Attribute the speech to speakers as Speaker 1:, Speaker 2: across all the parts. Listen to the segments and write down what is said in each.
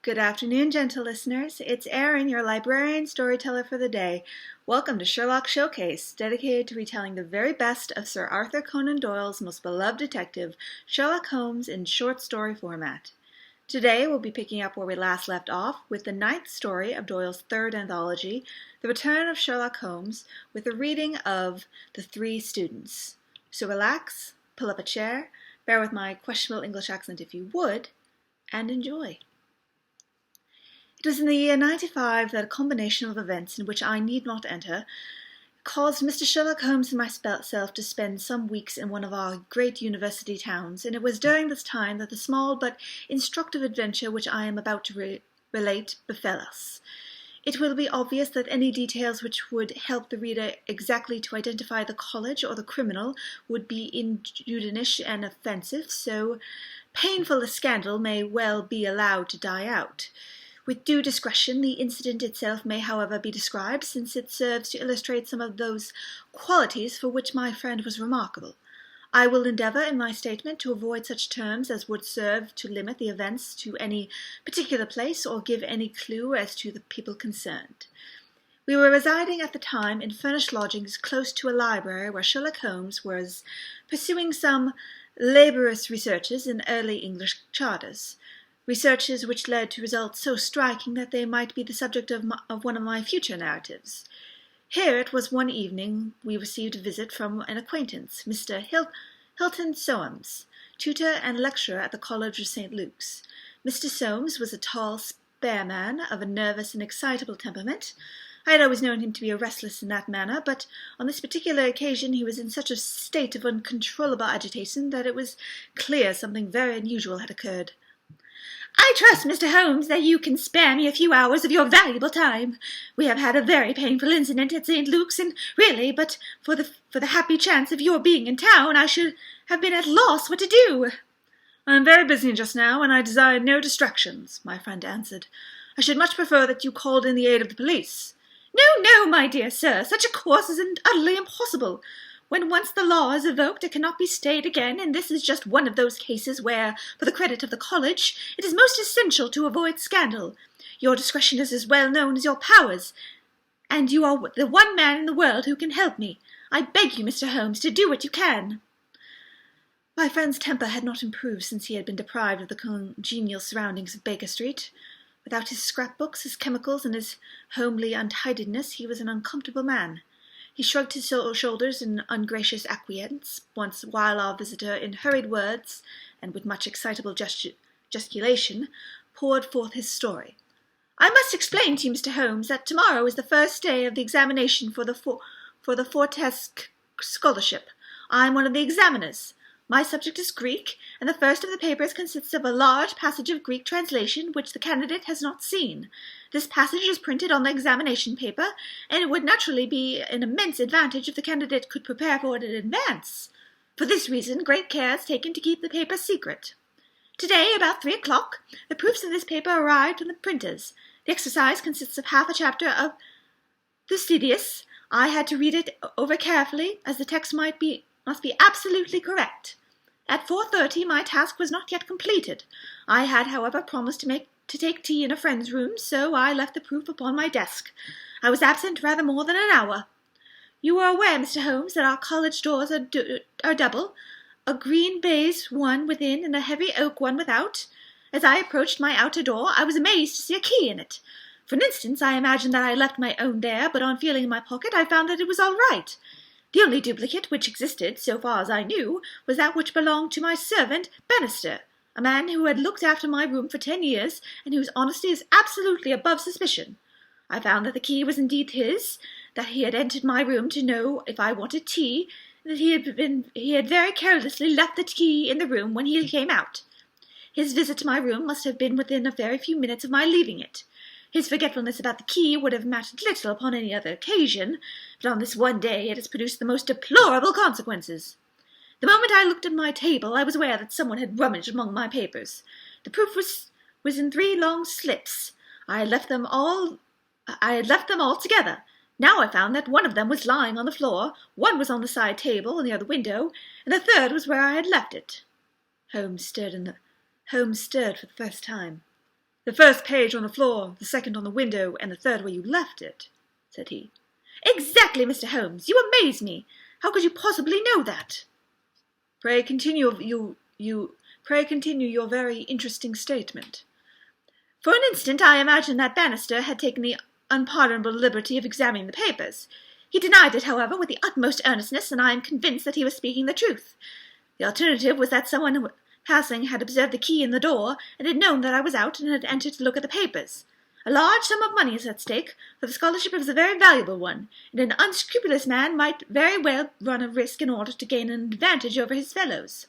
Speaker 1: Good afternoon, gentle listeners. It's Erin, your librarian storyteller for the day. Welcome to Sherlock Showcase, dedicated to retelling the very best of Sir Arthur Conan Doyle's most beloved detective, Sherlock Holmes, in short story format. Today we'll be picking up where we last left off with the ninth story of Doyle's third anthology, The Return of Sherlock Holmes, with a reading of The Three Students. So relax, pull up a chair, bear with my questionable English accent if you would, and enjoy. It was in the year 95 that a combination of events in which I need not enter caused Mr. Sherlock Holmes and myself to spend some weeks in one of our great university towns, and it was during this time that the small but instructive adventure which I am about to relate befell us. It will be obvious that any details which would help the reader exactly to identify the college or the criminal would be injudicious and offensive, so painful a scandal may well be allowed to die out. With due discretion, the incident itself may, however, be described, since it serves to illustrate some of those qualities for which my friend was remarkable. I will endeavour in my statement to avoid such terms as would serve to limit the events to any particular place or give any clue as to the people concerned. We were residing at the time in furnished lodgings close to a library where Sherlock Holmes was pursuing some laborious researches in early English charters. Researches which led to results so striking that they might be the subject of one of my future narratives. Here it was one evening we received a visit from an acquaintance, Mr. Hilton Soames, tutor and lecturer at the College of St. Luke's. Mr. Soames was a tall, spare man of a nervous and excitable temperament. I had always known him to be restless in that manner, but on this particular occasion he was in such a state of uncontrollable agitation that it was clear something very unusual had occurred. "I trust, Mr. Holmes, that you can spare me a few hours of your valuable time. We have had a very painful incident at St. Luke's, and really, but for the happy chance of your being in town, I should have been at loss what to do." "I am very busy just now, and I desire no distractions," my friend answered. "I should much prefer that you called in the aid of the police." No, my dear sir, such a course is utterly impossible. When once the law is evoked, it cannot be stayed again, and this is just one of those cases where, for the credit of the college, it is most essential to avoid scandal. Your discretion is as well known as your powers, and you are the one man in the world who can help me. I beg you, Mr. Holmes, to do what you can." My friend's temper had not improved since he had been deprived of the congenial surroundings of Baker Street. Without his scrapbooks, his chemicals, and his homely untidiness, he was an uncomfortable man. He shrugged his shoulders in ungracious acquiescence, once while our visitor, in hurried words, and with much excitable gesticulation, poured forth his story. "I must explain to you, Mr. Holmes, that tomorrow is the first day of the examination for the Fortesque Scholarship. I am one of the examiners. My subject is Greek, and the first of the papers consists of a large passage of Greek translation which the candidate has not seen. This passage is printed on the examination paper, and it would naturally be an immense advantage if the candidate could prepare for it in advance. For this reason, great care is taken to keep the paper secret. Today, about 3 o'clock, the proofs of this paper arrived from the printers. The exercise consists of half a chapter of Thucydides. I had to read it over carefully, as the text must be absolutely correct. At 4:30 my task was not yet completed. I had, however, promised to take tea in a friend's room, so I left the proof upon my desk. I was absent rather more than an hour. You are aware, Mr. Holmes, that our college doors are double, a green baize one within and a heavy oak one without. As I approached my outer door, I was amazed to see a key in it. For an instant I imagined that I left my own there, but on feeling in my pocket I found that it was all right. The only duplicate which existed, so far as I knew, was that which belonged to my servant, Bannister, a man who had looked after my room for 10 years, and whose honesty is absolutely above suspicion. I found that the key was indeed his, that he had entered my room to know if I wanted tea, and that he had very carelessly left the key in the room when he came out. His visit to my room must have been within a very few minutes of my leaving it. His forgetfulness about the key would have mattered little upon any other occasion, but on this one day it has produced the most deplorable consequences. The moment I looked at my table, I was aware that someone had rummaged among my papers. The proof was in 3 long slips. I had left them all together. Now I found that one of them was lying on the floor, one was on the side table near the window, and the third was where I had left it. Holmes stirred for the first time. "The first page on the floor, the second on the window, and the third where you left it," said he.
Speaker 2: "Exactly, Mr. Holmes. You amaze me. How could you possibly know that?"
Speaker 1: "Pray continue your very interesting statement."
Speaker 2: "For an instant I imagined that Bannister had taken the unpardonable liberty of examining the papers. He denied it, however, with the utmost earnestness, and I am convinced that he was speaking the truth. The alternative was that someone passing had observed the key in the door, and had known that I was out, and had entered to look at the papers. A large sum of money is at stake, for the scholarship is a very valuable one, and an unscrupulous man might very well run a risk in order to gain an advantage over his fellows.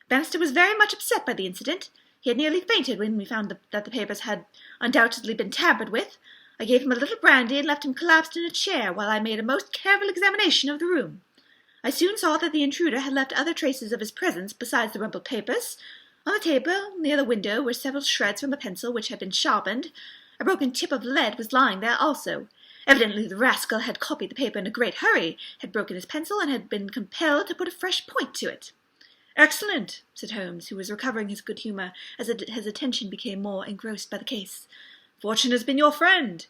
Speaker 2: Bannister was very much upset by the incident. He had nearly fainted when we found that the papers had undoubtedly been tampered with. I gave him a little brandy and left him collapsed in a chair while I made a most careful examination of the room. I soon saw that the intruder had left other traces of his presence besides the rumpled papers. On the table near the window were several shreds from a pencil which had been sharpened. A broken chip of lead was lying there also. Evidently the rascal had copied the paper in a great hurry, had broken his pencil, and had been compelled to put a fresh point to it.
Speaker 1: "Excellent," said Holmes, who was recovering his good humour as his attention became more engrossed by the case. "Fortune has been your friend."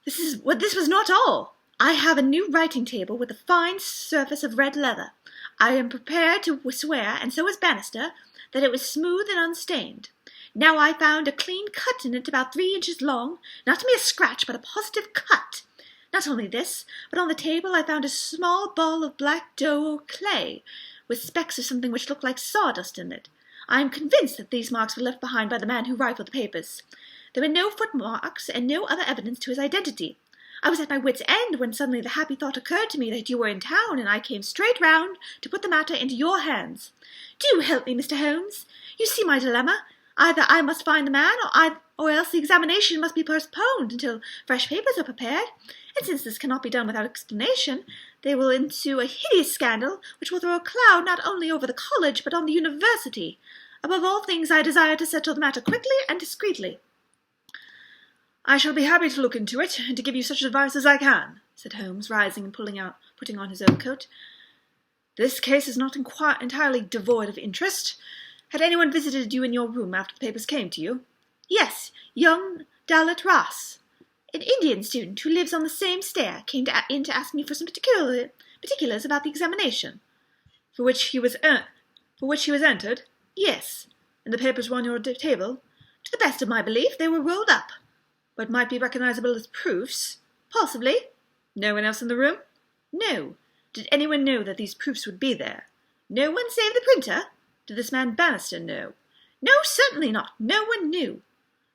Speaker 2: This was not all. I have a new writing table with a fine surface of red leather. I am prepared to swear, and so is Bannister, that it was smooth and unstained. Now I found a clean cut in it about 3 inches long, not a mere scratch, but a positive cut. Not only this, but on the table I found a small ball of black dough or clay, with specks of something which looked like sawdust in it. I am convinced that these marks were left behind by the man who rifled the papers. There were no footmarks and no other evidence to his identity. I was at my wit's end when suddenly the happy thought occurred to me that you were in town, and I came straight round to put the matter into your hands. Do help me, Mr. Holmes. You see my dilemma. Either I must find the man, or else the examination must be postponed until fresh papers are prepared. And since this cannot be done without explanation, there will ensue a hideous scandal, which will throw a cloud not only over the college, but on the university. Above all things, I desire to settle the matter quickly and discreetly."
Speaker 1: "I shall be happy to look into it, and to give you such advice as I can," said Holmes, rising and putting on his overcoat. "This case is not entirely devoid of interest. Had anyone visited you in your room after the papers came to you?"
Speaker 2: "Yes, young Dowlett Ross, an Indian student who lives on the same stair, came in to ask me for some particulars about the examination."
Speaker 1: For which he was entered?"
Speaker 2: "Yes."
Speaker 1: "And the papers were on your table?"
Speaker 2: "To the best of my belief, they were rolled up."
Speaker 1: "But might be recognizable as proofs?"
Speaker 2: "Possibly."
Speaker 1: "No one else in the room?"
Speaker 2: "No."
Speaker 1: "Did anyone know that these proofs would be there?"
Speaker 2: "No one save the printer."
Speaker 1: "Did this man Bannister know?"
Speaker 2: "No, certainly not. No one knew."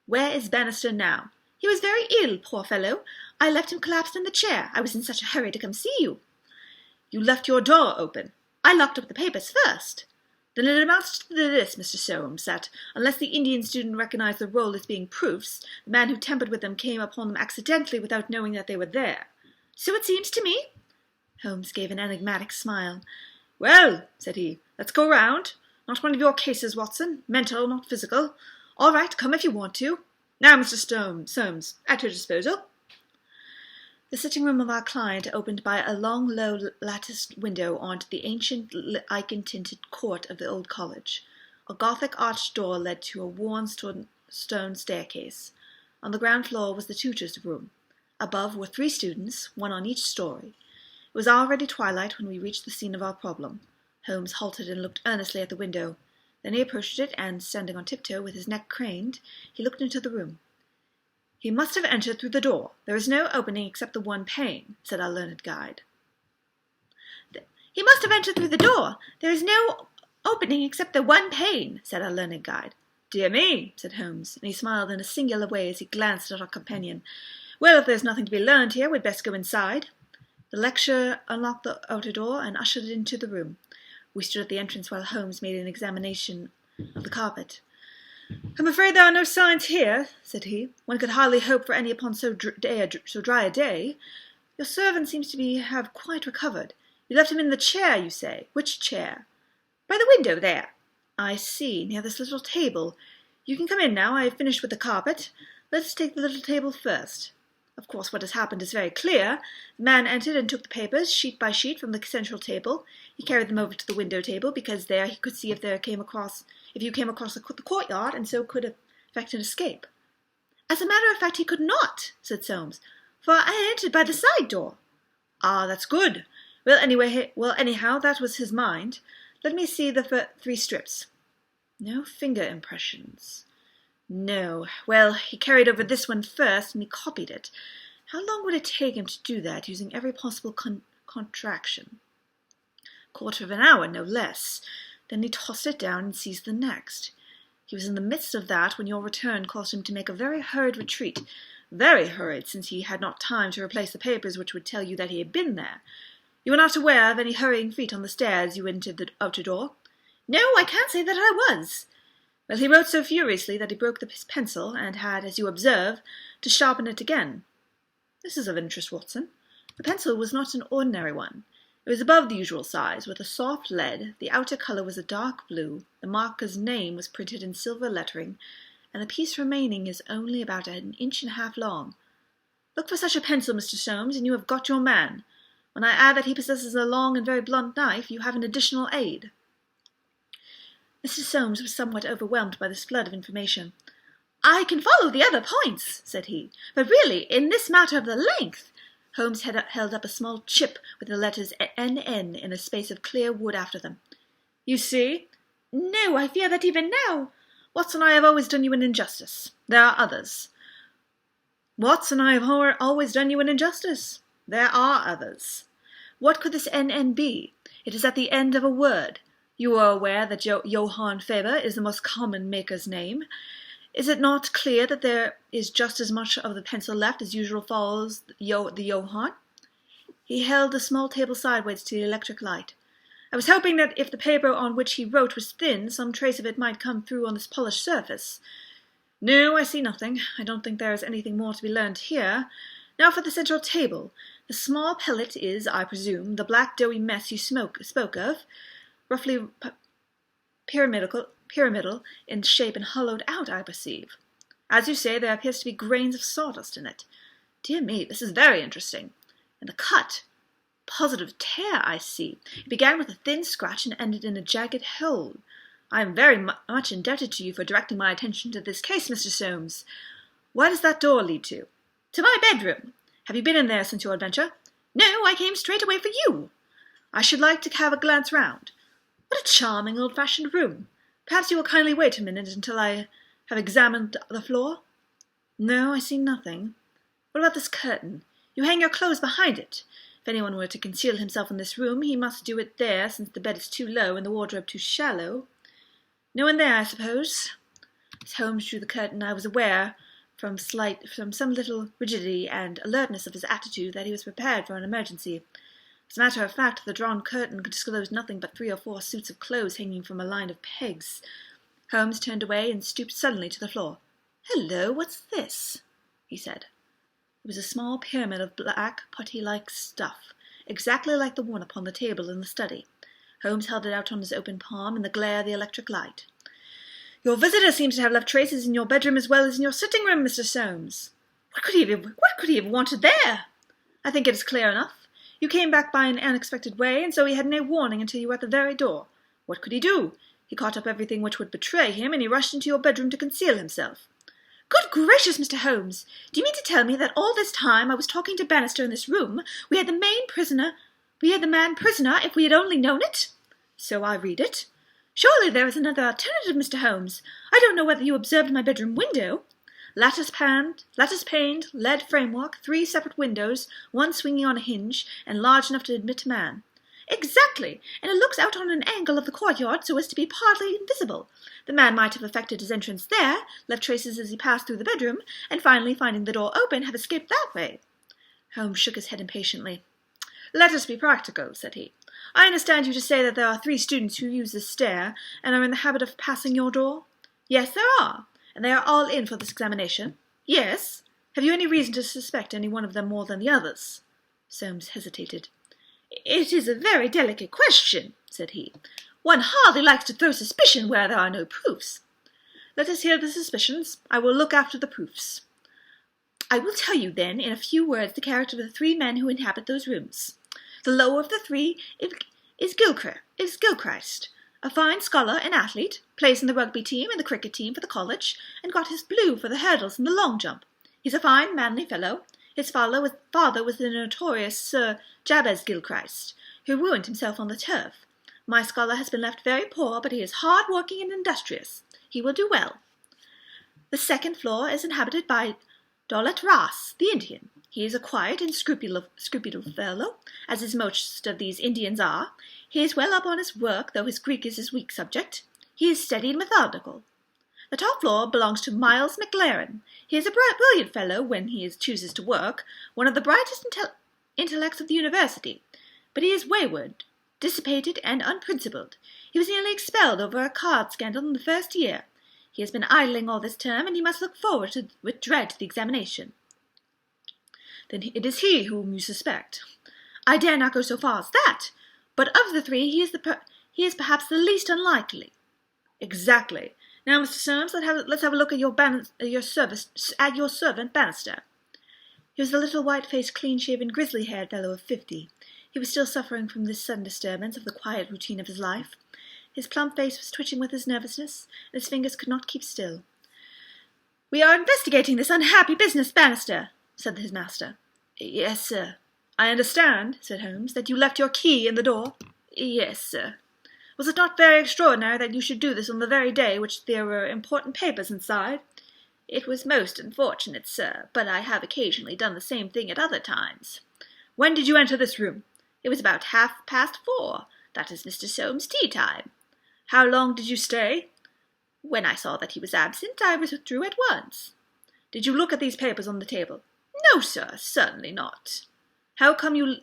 Speaker 1: "Where is Bannister now?"
Speaker 2: "He was very ill, poor fellow. I left him collapsed in the chair. I was in such a hurry to come see you."
Speaker 1: "You left your door open?"
Speaker 2: "I locked up the papers first."
Speaker 1: "Then it amounts to this, Mr. Soames, that, unless the Indian student recognized the roll as being proofs, the man who tampered with them came upon them accidentally without knowing that they were there."
Speaker 2: "So it seems to me."
Speaker 1: Holmes gave an enigmatic smile. "Well," said he, "let's go round. Not one of your cases, Watson. Mental, not physical. All right, come if you want to. Now, Mr. Soames, at your disposal." The sitting-room of our client opened by a long, low, latticed window onto the ancient, lichen-tinted court of the old college. A Gothic arched door led to a worn stone staircase. On the ground floor was the tutor's room. Above were 3 students, one on each story. It was already twilight when we reached the scene of our problem. Holmes halted and looked earnestly at the window. Then he approached it, and, standing on tiptoe with his neck craned, he looked into the room. "He must have entered through the door. There is no opening except the one pane," said our learned guide.
Speaker 2: "He must have entered through the door. There is no opening except the one pane," said our learned guide.
Speaker 1: "Dear me," said Holmes, and he smiled in a singular way as he glanced at our companion. "Well, if there's nothing to be learned here, we'd best go inside." The lecturer unlocked the outer door and ushered it into the room. We stood at the entrance while Holmes made an examination of the carpet. "I'm afraid there are no signs here," said he. "One could hardly hope for any upon so dry a day. Your servant seems to have quite recovered. You left him in the chair, you say. Which chair?"
Speaker 2: "By the window there."
Speaker 1: "I see, near this little table. You can come in now. I have finished with the carpet. Let us take the little table first. Of course, what has happened is very clear. The man entered and took the papers, sheet by sheet, from the central table. He carried them over to the window table, because there he could see if you came across the courtyard, and so could effect an escape.
Speaker 2: As a matter of fact, he could not, said Soames, for I entered by the side door.
Speaker 1: Ah, that's good. Well, anyhow, that was his mind. Let me see the 3 strips. No finger impressions. No. Well, he carried over this one first, and he copied it. How long would it take him to do that, using every possible contraction? 1/4 of an hour, no less. Then he tossed it down and seized the next. He was in the midst of that when your return caused him to make a very hurried retreat. Very hurried, since he had not time to replace the papers which would tell you that he had been there. You were not aware of any hurrying feet on the stairs you entered the outer door?
Speaker 2: No, I can't say that I was.
Speaker 1: Well, he wrote so furiously that he broke his pencil, and had, as you observe, to sharpen it again. This is of interest, Watson. The pencil was not an ordinary one. It was above the usual size, with a soft lead. The outer colour was a dark blue. The marker's name was printed in silver lettering, and the piece remaining is only about 1.5 inches long. Look for such a pencil, Mr. Soames, and you have got your man. When I add that he possesses a long and very blunt knife, you have an additional aid.
Speaker 2: Mr. Soames was somewhat overwhelmed by this flood of information. I can follow the other points, said he, but really, in this matter of the length—
Speaker 1: Holmes held up a small chip with the letters NN in a space of clear wood after them. You see?
Speaker 2: No, I fear that even now—
Speaker 1: Watson, I have always done you an injustice. There are others. Watson, I have always done you an injustice. There are others. What could this NN be? It is at the end of a word. You are aware that Johann Faber is the most common maker's name. Is it not clear that there is just as much of the pencil left as usual follows the Johann? He held the small table sideways to the electric light. I was hoping that if the paper on which he wrote was thin, some trace of it might come through on this polished surface. No, I see nothing. I don't think there is anything more to be learned here. Now for the central table. The small pellet is, I presume, the black doughy mess you spoke of, roughly pyramidal in shape and hollowed out, I perceive. As you say, there appears to be grains of sawdust in it. Dear me, this is very interesting. And the cut. Positive tear, I see. It began with a thin scratch and ended in a jagged hole. I am very much indebted to you for directing my attention to this case, Mr. Soames. Where does that door lead to?
Speaker 2: To my bedroom.
Speaker 1: Have you been in there since your adventure?
Speaker 2: No, I came straight away for you.
Speaker 1: I should like to have a glance round. What a charming old-fashioned room. Perhaps you will kindly wait a minute until I have examined the floor? No, I see nothing. What about this curtain? You hang your clothes behind it. If anyone were to conceal himself in this room, he must do it there, since the bed is too low and the wardrobe too shallow. No one there, I suppose. As Holmes drew the curtain, I was aware, from some little rigidity and alertness of his attitude, that he was prepared for an emergency. As a matter of fact, the drawn curtain could disclose nothing but 3 or 4 suits of clothes hanging from a line of pegs. Holmes turned away and stooped suddenly to the floor. "Hello, what's this?" he said. It was a small pyramid of black, putty-like stuff, exactly like the one upon the table in the study. Holmes held it out on his open palm in the glare of the electric light. "Your visitor seems to have left traces in your bedroom as well as in your sitting-room, Mr. Soames. What could he have wanted there? I think it is clear enough. You came back by an unexpected way, and so he had no warning until you were at the very door. What could he do? He caught up everything which would betray him, and he rushed into your bedroom to conceal himself."
Speaker 2: "Good gracious, Mr. Holmes! Do you mean to tell me that all this time I was talking to Bannister in this room, we had the man prisoner, if we had only known it?"
Speaker 1: "So I read it."
Speaker 2: "Surely there is another alternative, Mr. Holmes. I don't know whether you observed my bedroom window."
Speaker 1: Lattice-paned, lead framework, 3 separate windows, one swinging on a hinge, and large enough to admit a man.
Speaker 2: "Exactly, and it looks out on an angle of the courtyard so as to be partly invisible. The man might have effected his entrance there, left traces as he passed through the bedroom, and finally, finding the door open, have escaped that way."
Speaker 1: Holmes shook his head impatiently. "Let us be practical," said he. "I understand you to say that there are 3 students who use this stair, and are in the habit of passing your door?"
Speaker 2: "Yes, there are."
Speaker 1: "And they are all in for this examination?"
Speaker 2: "Yes."
Speaker 1: "Have you any reason to suspect any one of them more than the others?" Soames hesitated.
Speaker 2: "It is a very delicate question," said he. "One hardly likes to throw suspicion where there are no proofs."
Speaker 1: "Let us hear the suspicions. I will look after the proofs."
Speaker 2: "I will tell you, then, in a few words, the character of the 3 men who inhabit those rooms. The lower of the 3 is Gilchrist. A fine scholar and athlete, plays in the rugby team and the cricket team for the college, and got his blue for the hurdles and the long jump. He's a fine, manly fellow. His father was the notorious Sir Jabez Gilchrist, who ruined himself on the turf. My scholar has been left very poor, but he is hard-working and industrious. He will do well. The second floor is inhabited by Doyle the Indian. He is a quiet and scrupulous fellow, as is most of these Indians are. He is well up on his work, though his Greek is his weak subject. He is steady and methodical. The top floor belongs to Miles McLaren. He is a brilliant fellow when he chooses to work, one of the brightest intellects of the university, but he is wayward, dissipated, and unprincipled. He was nearly expelled over a card scandal in the first year. He has been idling all this term, and he must look forward with dread to the examination. Then it is he whom you suspect. I dare not go so far as that, but of the three he is perhaps the least unlikely. Exactly. Now, Mr. Soames, let's have a look at your servant Bannister. He was a little white-faced, clean-shaven, grizzly-haired fellow of 50. He was still suffering from this sudden disturbance of the quiet routine of his life. His plump face was twitching with his nervousness, and his fingers could not keep still. "We are investigating this unhappy business, Bannister," said his master. "Yes, sir." "I understand," said Holmes, "that you left your key in the door." "Yes, sir." "Was it not very extraordinary that you should do this on the very day which there were important papers inside?" "It was most unfortunate, sir, but I have occasionally done the same thing at other times." "When did you enter this room?" "It was about 4:30. That is Mr. Soames' tea time." "How long did you stay?" "When I saw that he was absent, I withdrew at once." "Did you look at these papers on the table?" "No, sir, certainly not." How came you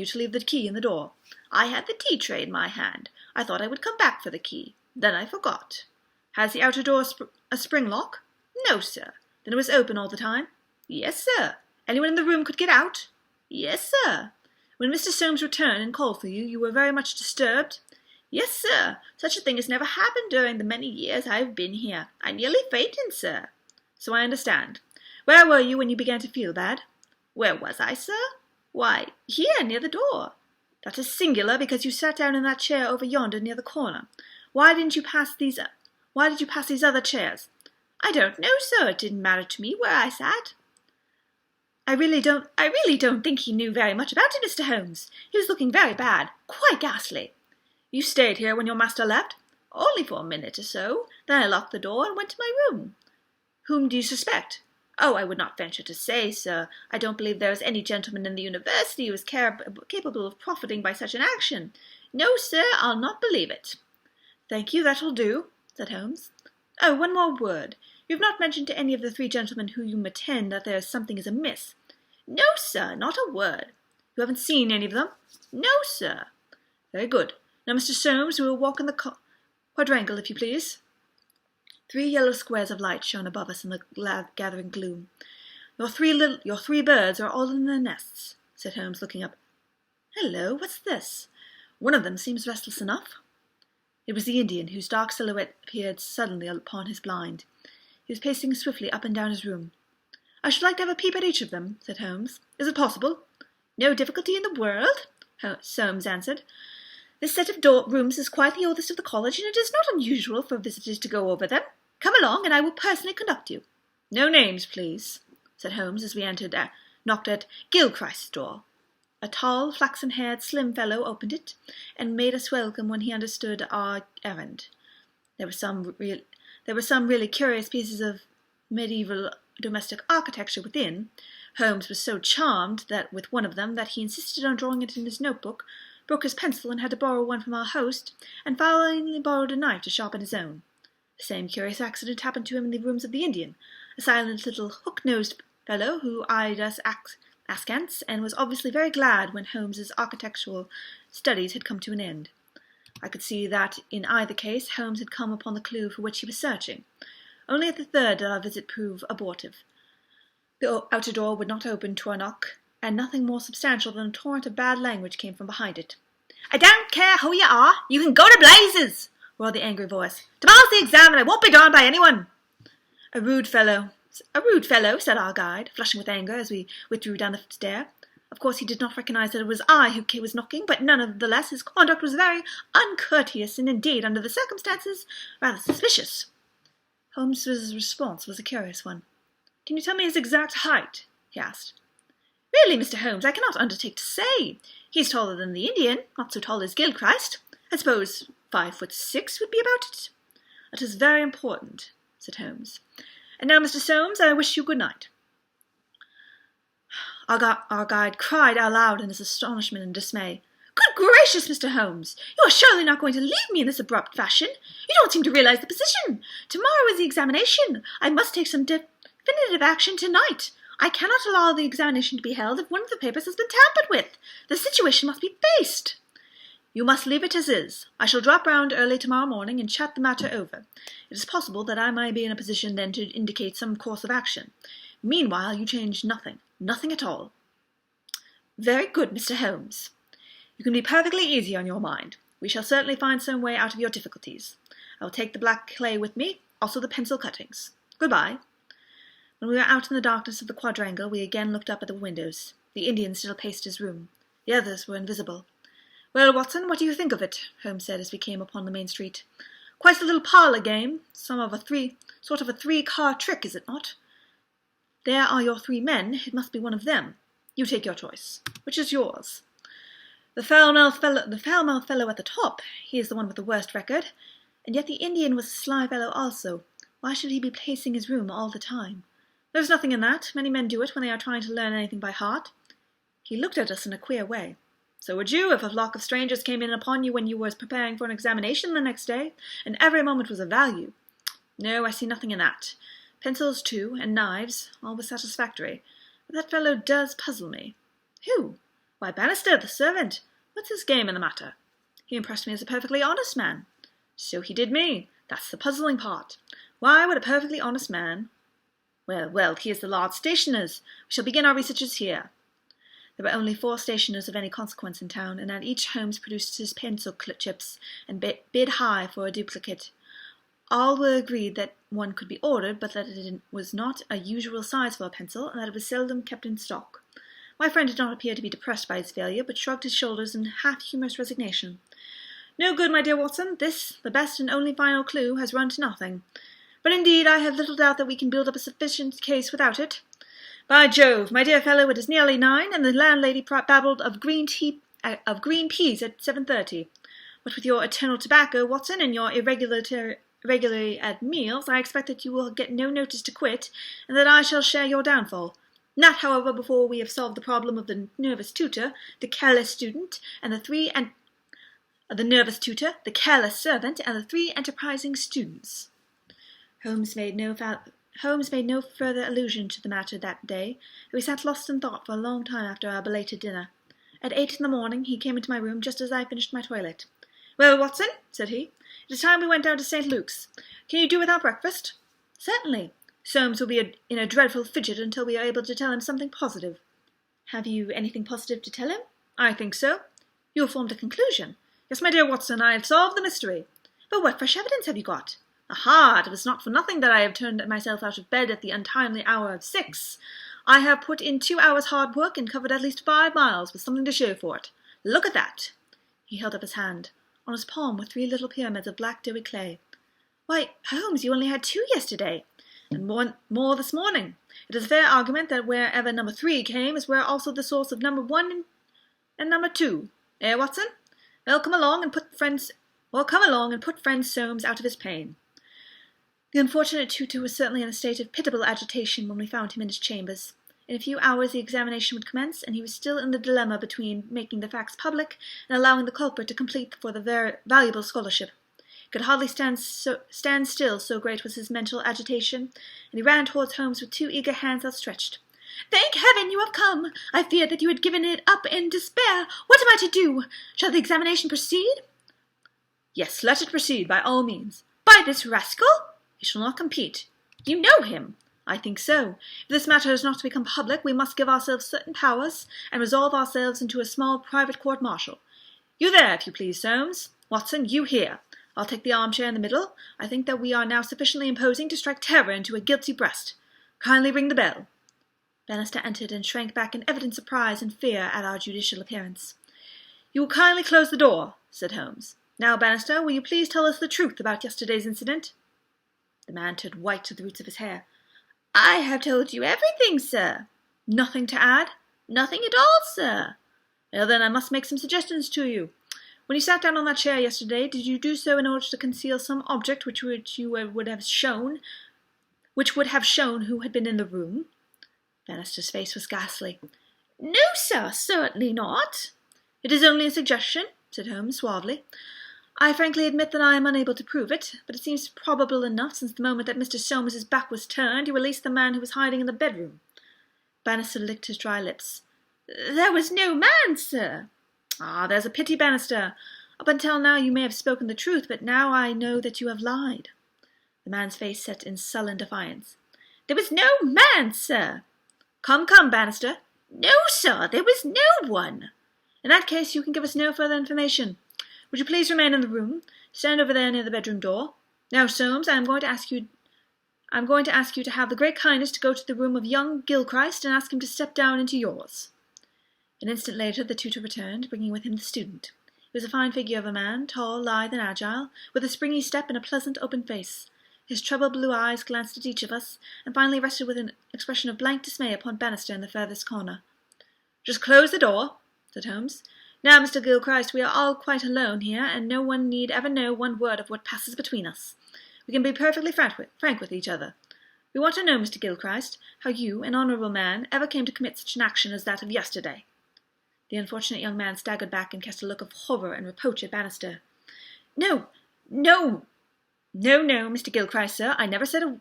Speaker 2: to leave the key in the door?" "I had the tea tray in my hand. I thought I would come back for the key. Then I forgot." "Has the outer door a spring lock?" "No, sir." "Then it was open all the time?" "Yes, sir." "Anyone in the room could get out?" "Yes, sir." "When Mr. Soames returned and called for you, you were very much disturbed?" "Yes, sir. Such a thing has never happened during the many years I have been here. I nearly fainted, sir." "So I understand. Where were you when you began to feel bad?" "Where was I, sir?" "Why, here, near the door." "That is singular, because you sat down in that chair over yonder near the corner. Why did you pass these other chairs?" "I don't know, sir. It didn't matter to me where I sat." I really don't think he knew very much about it, Mr. Holmes. He was looking very bad, quite ghastly." "You stayed here when your master left?" "Only for a minute or so. Then I locked the door and went to my room." "Whom do you suspect?" "Oh, I would not venture to say, sir. I don't believe there is any gentleman in the university who is capable of profiting by such an action. No, sir, I'll not believe it." "Thank you, that'll do," said Holmes. "Oh, one more word. You have not mentioned to any of the three gentlemen who you attend that there is something is amiss." "No, sir, not a word." "You haven't seen any of them?" "No, sir." "Very good. Now, Mr. Soames, we will walk in the quadrangle, if you please." 3 yellow squares of light shone above us in the gathering gloom. Your three birds are all in their nests," said Holmes, looking up. "Hello, what's this? One of them seems restless enough." It was the Indian, whose dark silhouette appeared suddenly upon his blind. He was pacing swiftly up and down his room. "I should like to have a peep at each of them," said Holmes. "Is it possible?" "No difficulty in the world," Soames answered. "This set of rooms is quite the oldest of the college, and it is not unusual for visitors to go over them. Come along, and I will personally conduct you." "No names, please," said Holmes as we knocked at Gilchrist's door. A tall, flaxen-haired, slim fellow opened it, and made us welcome when he understood our errand. There were some really curious pieces of medieval domestic architecture within. Holmes was so charmed with one of them that he insisted on drawing it in his notebook, broke his pencil and had to borrow one from our host, and finally borrowed a knife to sharpen his own. The same curious accident happened to him in the rooms of the Indian, a silent little hook-nosed fellow who eyed us askance and was obviously very glad when Holmes's architectural studies had come to an end. I could see that in either case Holmes had come upon the clue for which he was searching. Only at the third did our visit prove abortive. The outer door would not open to our knock, and nothing more substantial than a torrent of bad language came from behind it. "I don't care who you are, you can go to blazes!" roared the angry voice. "Tomorrow's the exam, and I won't be gone by anyone." A rude fellow," said our guide, flushing with anger as we withdrew down the stair. Of course he did not recognize that it was I who was knocking, but nonetheless his conduct was very uncourteous and indeed, under the circumstances, rather suspicious. Holmes's response was a curious one. "Can you tell me his exact height?" he asked. "Really, Mr. Holmes, I cannot undertake to say. He is taller than the Indian, not so tall as Gilchrist. I suppose 5'6" would be about it." "That is very important," said Holmes. "And now, Mr. Soames, I wish you good night." Our guide cried aloud in his astonishment and dismay. "Good gracious, Mr. Holmes! You are surely not going to leave me in this abrupt fashion? You don't seem to realize the position. Tomorrow is the examination. I must take some definitive action tonight. I cannot allow the examination to be held if one of the papers has been tampered with. The situation must be faced." "You must leave it as is. I shall drop round early tomorrow morning and chat the matter over. It is possible that I may be in a position then to indicate some course of action. Meanwhile, you change nothing. Nothing at all." "Very good, Mr. Holmes." "You can be perfectly easy on your mind. We shall certainly find some way out of your difficulties. I will take the black clay with me, also the pencil cuttings. Goodbye." When we were out in the darkness of the quadrangle, we again looked up at the windows. The Indian still paced his room. The others were invisible. "Well, Watson, what do you think of it?" Holmes said as we came upon the main street. "Quite a little parlour game. Sort of a three-car trick, is it not? There are your 3 men. It must be one of them. You take your choice. Which is yours?" The foul-mouthed fellow at the top. He is the one with the worst record. And yet the Indian was a sly fellow also. Why should he be pacing his room all the time? There was nothing in that. Many men do it when they are trying to learn anything by heart. He looked at us in a queer way. "So would you, if a flock of strangers came in upon you when you were preparing for an examination the next day, and every moment was of value. No, I see nothing in that. Pencils, too, and knives, all was satisfactory. But that fellow does puzzle me." "Who?" "Why, Bannister, the servant. What's his game in the matter?" "He impressed me as a perfectly honest man." "So he did me. That's the puzzling part. Why would a perfectly honest man—" Well, here's the large stationer's. We shall begin our researches here." There were only 4 stationers of any consequence in town, and at each Holmes produced his pencil chips and bid high for a duplicate. All were agreed that one could be ordered, but that it was not a usual size for a pencil, and that it was seldom kept in stock. My friend did not appear to be depressed by his failure, but shrugged his shoulders in half-humorous resignation. "No good, my dear Watson. This, the best and only final clue, has run to nothing. But indeed I have little doubt that we can build up a sufficient case without it. By Jove, my dear fellow, it is nearly 9, and the landlady babbled of green peas at 7:30. What with your eternal tobacco, Watson, and your irregularly at meals, I expect that you will get no notice to quit, and that I shall share your downfall. Not, however, before we have solved the problem of the nervous tutor, the careless student, and the nervous tutor, the careless servant, and the 3 enterprising students." Holmes made no further allusion to the matter that day, and we sat lost in thought for a long time after our belated dinner. At 8 in the morning he came into my room just as I finished my toilet. "Well, Watson," said he, "it is time we went down to St. Luke's. Can you do without breakfast?" "Certainly. Soames will be in a dreadful fidget until we are able to tell him something positive." "Have you anything positive to tell him?" "I think so." "You have formed a conclusion?" "Yes, my dear Watson, I have solved the mystery." "But what fresh evidence have you got?" "Aha! It was not for nothing that I have turned myself out of bed at the untimely hour of 6. I have put in 2 hours' hard work and covered at least 5 miles, with something to show for it. Look at that." He held up his hand. On his palm were 3 little pyramids of black doughy clay. "Why, Holmes, you only had 2 yesterday." "And more this morning. It is a fair argument that wherever number 3 came is where also the source of number 1 and number 2. Eh, Watson? Well, come along and put friend Soames out of his pain." The unfortunate tutor was certainly in a state of pitiable agitation when we found him in his chambers. In a few hours the examination would commence, and he was still in the dilemma between making the facts public and allowing the culprit to complete for the very valuable scholarship. He could hardly stand still, so great was his mental agitation, and he ran towards Holmes with 2 eager hands outstretched. "Thank heaven you have come! I feared that you had given it up in despair. What am I to do? Shall the examination proceed?" "Yes, let it proceed, by all means." "By this rascal?" "He shall not compete." "You know him." "I think so. If this matter is not to become public, we must give ourselves certain powers, and resolve ourselves into a small private court-martial. You there, if you please, Soames. Watson, you here. I'll take the armchair in the middle. I think that we are now sufficiently imposing to strike terror into a guilty breast. Kindly ring the bell." Bannister entered and shrank back in evident surprise and fear at our judicial appearance.
Speaker 1: "You will kindly close the door," said Holmes. "Now, Bannister, will you please tell us the truth about yesterday's incident?"
Speaker 2: The man turned white to the roots of his hair. "I have told you everything, sir."
Speaker 1: "Nothing to add?"
Speaker 2: "Nothing at all, sir."
Speaker 1: "Well, then, I must make some suggestions to you. When you sat down on that chair yesterday, did you do so in order to conceal some object which would have shown who had been in the room?"
Speaker 2: Bannister's face was ghastly. "No, sir, certainly not."
Speaker 1: "It is only a suggestion," said Holmes suavely. "I frankly admit that I am unable to prove it, but it seems probable enough since the moment that Mr. Solmes's back was turned, you released the man who was hiding in the bedroom."
Speaker 2: Bannister licked his dry lips.
Speaker 1: "There was no man, sir." "Ah, there's a pity, Bannister. Up until now you may have spoken the truth, but now I know that you have lied."
Speaker 2: The man's face set in sullen defiance.
Speaker 1: "There was no man, sir." Come, Bannister."
Speaker 2: "No, sir, there was no one."
Speaker 1: "In that case, you can give us no further information. Would you please remain in the room? Stand over there near the bedroom door. Now, Soames, I am going to ask you to have the great kindness to go to the room of young Gilchrist and ask him to step down into yours."
Speaker 2: An instant later the tutor returned, bringing with him the student. He was a fine figure of a man, tall, lithe, and agile, with a springy step and a pleasant, open face. His troubled blue eyes glanced at each of us, and finally rested with an expression of blank dismay upon Bannister in the furthest corner.
Speaker 1: "Just close the door," said Holmes. "Now, Mr. Gilchrist, we are all quite alone here, and no one need ever know one word of what passes between us. We can be perfectly frank with each other. We want to know, Mr. Gilchrist, how you, an honourable man, ever came to commit such an action as that of yesterday."
Speaker 2: The unfortunate young man staggered back and cast a look of horror and reproach at Bannister.
Speaker 1: No, Mr. Gilchrist, sir, I never said a...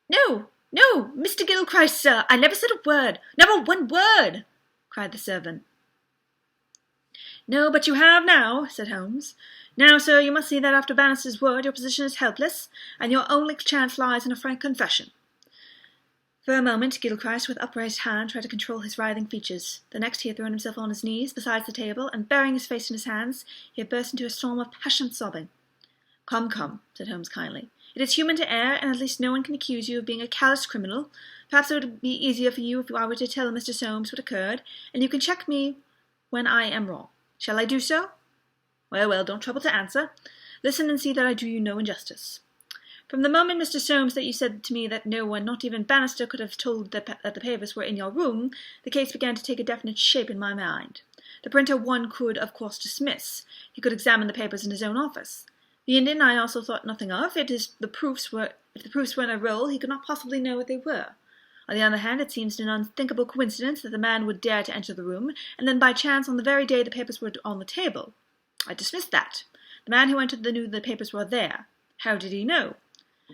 Speaker 1: No, Mr. Gilchrist, sir, I never said a word, never one word," cried the servant. "No, but you have now," said Holmes. "Now, sir, you must see that after Bannister's word your position is helpless, and your only chance lies in a frank confession."
Speaker 2: For a moment Gilchrist, with upraised hand, tried to control his writhing features. The next he had thrown himself on his knees beside the table, and burying his face in his hands, he had burst into a storm of passionate sobbing.
Speaker 1: Come, said Holmes kindly. "It is human to err, and at least no one can accuse you of being a callous criminal. Perhaps it would be easier for you if I were to tell Mr. Solmes what occurred, and you can check me when I am wrong. Shall I do so?" Well, don't trouble to answer. Listen and see that I do you no injustice. From the moment, Mr. Solmes, that you said to me that no one, not even Bannister, could have told that the papers were in your room, the case began to take a definite shape in my mind. The printer one could, of course, dismiss. He could examine the papers in his own office. The Indian I also thought nothing of. If the proofs were in a roll, he could not possibly know what they were. On the other hand, it seems an unthinkable coincidence that the man would dare to enter the room, and then by chance on the very day the papers were on the table. I dismissed that. The man who entered knew the papers were there. How did he know?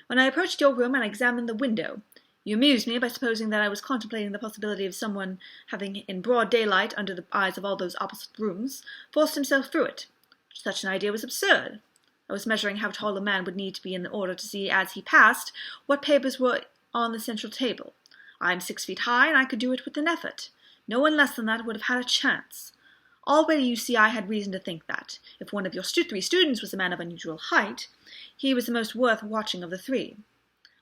Speaker 1: When I approached your room and examined the window, you amused me by supposing that I was contemplating the possibility of someone having, in broad daylight, under the eyes of all those opposite rooms, forced himself through it. Such an idea was absurd. I was measuring how tall a man would need to be in order to see, as he passed, what papers were on the central table. I am 6 feet high, and I could do it with an effort. No one less than that would have had a chance. Already, you see, I had reason to think that, if one of your 3 students was a man of unusual height, he was the most worth watching of the 3.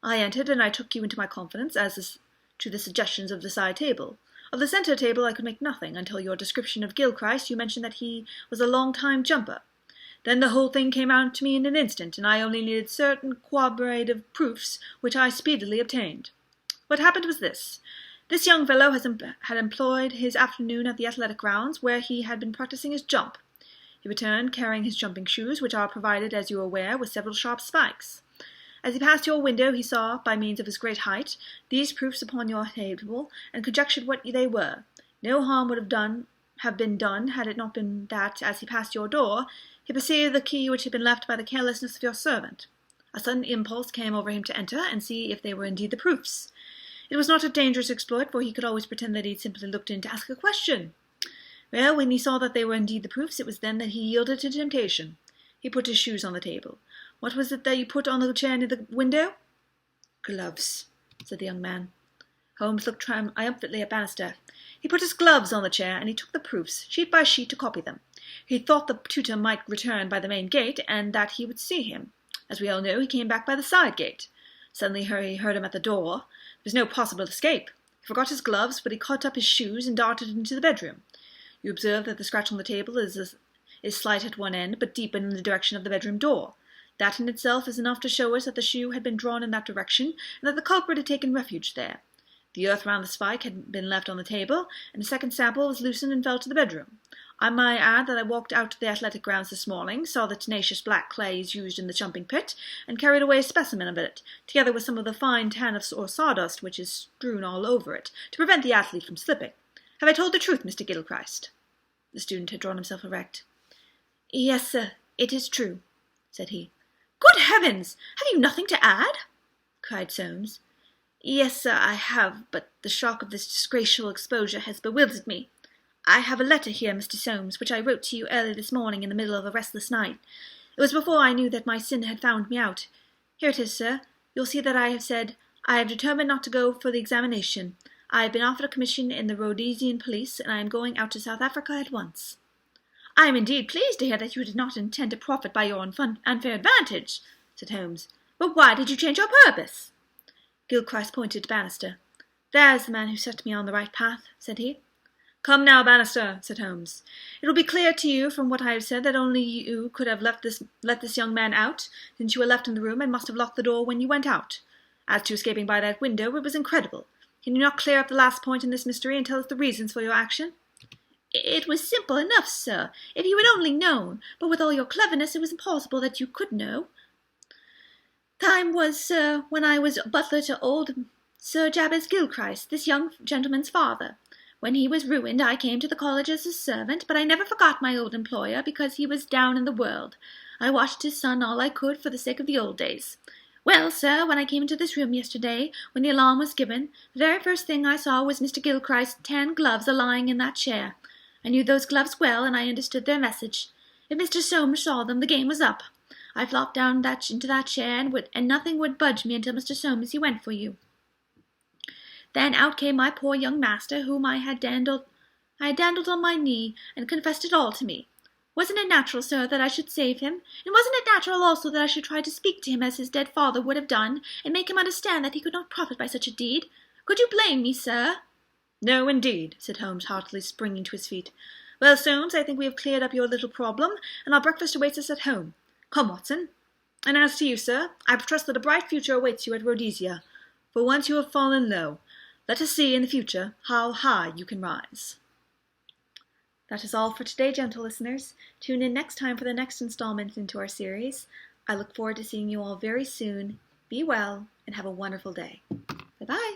Speaker 1: I entered, and I took you into my confidence as to the suggestions of the side table. Of the centre table I could make nothing, until your description of Gilchrist you mentioned that he was a long-time jumper. Then the whole thing came out to me in an instant, and I only needed certain corroborative proofs, which I speedily obtained. What happened was this. This young fellow had employed his afternoon at the athletic grounds, where he had been practising his jump. He returned carrying his jumping shoes, which are provided, as you are aware, with several sharp spikes. As he passed your window, he saw, by means of his great height, these proofs upon your table, and conjectured what they were. No harm would have been done had it not been that, as he passed your door, he perceived the key which had been left by the carelessness of your servant. A sudden impulse came over him to enter and see if they were indeed the proofs. It was not a dangerous exploit, for he could always pretend that he had simply looked in to ask a question. Well, when he saw that they were indeed the proofs, it was then that he yielded to temptation. He put his shoes on the table. What was it that you put on the chair near the window? Gloves, said the young man. Holmes looked triumphantly at Bannister. He put his gloves on the chair, and he took the proofs, sheet by sheet, to copy them. He thought the tutor might return by the main gate, and that he would see him. As we all know, he came back by the side gate. Suddenly he heard him at the door. There was no possible escape. He forgot his gloves, but he caught up his shoes and darted into the bedroom. You observe that the scratch on the table is slight at one end, but deep in the direction of the bedroom door. That in itself is enough to show us that the shoe had been drawn in that direction, and that the culprit had taken refuge there. The earth round the spike had been left on the table, and a second sample was loosened and fell to the bedroom. I might add that I walked out to the athletic grounds this morning, saw the tenacious black clays used in the jumping pit, and carried away a specimen of it, together with some of the fine tan or sawdust which is strewn all over it, to prevent the athlete from slipping. Have I told the truth, Mr. Gilchrist?" The student had drawn himself erect.
Speaker 2: "Yes, sir, it is true," said he.
Speaker 1: "Good heavens! Have you nothing to add?"
Speaker 2: cried Soames. "Yes, sir, I have, but the shock of this disgraceful exposure has bewildered me. I have a letter here, Mr. Soames, which I wrote to you early this morning in the middle of a restless night. It was before I knew that my sin had found me out. Here it is, sir. You'll see that I have said, I have determined not to go for the examination. I have been offered a commission in the Rhodesian police, and I am going out to South Africa at once."
Speaker 1: "I am indeed pleased to hear that you did not intend to profit by your unfair advantage," said Holmes. "But why did you change your purpose?"
Speaker 2: Gilchrist pointed to Bannister. "There is the man who set me on the right path," said he.
Speaker 1: "Come now, Bannister," said Holmes. "It will be clear to you from what I have said that only you could have let this young man out, since you were left in the room and must have locked the door when you went out. As to escaping by that window, it was incredible. Can you not clear up the last point in this mystery and tell us the reasons for your action?"
Speaker 2: "It was simple enough, sir, if you had only known, but with all your cleverness it was impossible that you could know. Time was, sir, when I was butler to old Sir Jabez Gilchrist, this young gentleman's father. When he was ruined, I came to the college as a servant, but I never forgot my old employer, because he was down in the world. I watched his son all I could for the sake of the old days. Well, sir, when I came into this room yesterday, when the alarm was given, the very first thing I saw was Mr. Gilchrist's tan gloves a-lying in that chair. I knew those gloves well, and I understood their message. If Mr. Soames saw them, the game was up. I flopped down into that chair, and nothing would budge me until Mr. Soames he went for you. Then out came my poor young master, whom I had dandled on my knee, and confessed it all to me. Wasn't it natural, sir, that I should save him? And wasn't it natural also that I should try to speak to him as his dead father would have done, and make him understand that he could not profit by such a deed? Could you blame me, sir?"
Speaker 1: "No, indeed," said Holmes heartily, springing to his feet. "Well, Soames, I think we have cleared up your little problem, and our breakfast awaits us at home. Come, Watson. And as to you, sir, I trust that a bright future awaits you at Rhodesia. For once you have fallen low. Let us see in the future how high you can rise."
Speaker 2: That is all for today, gentle listeners. Tune in next time for the next installment into our series. I look forward to seeing you all very soon. Be well and have a wonderful day. Bye-bye.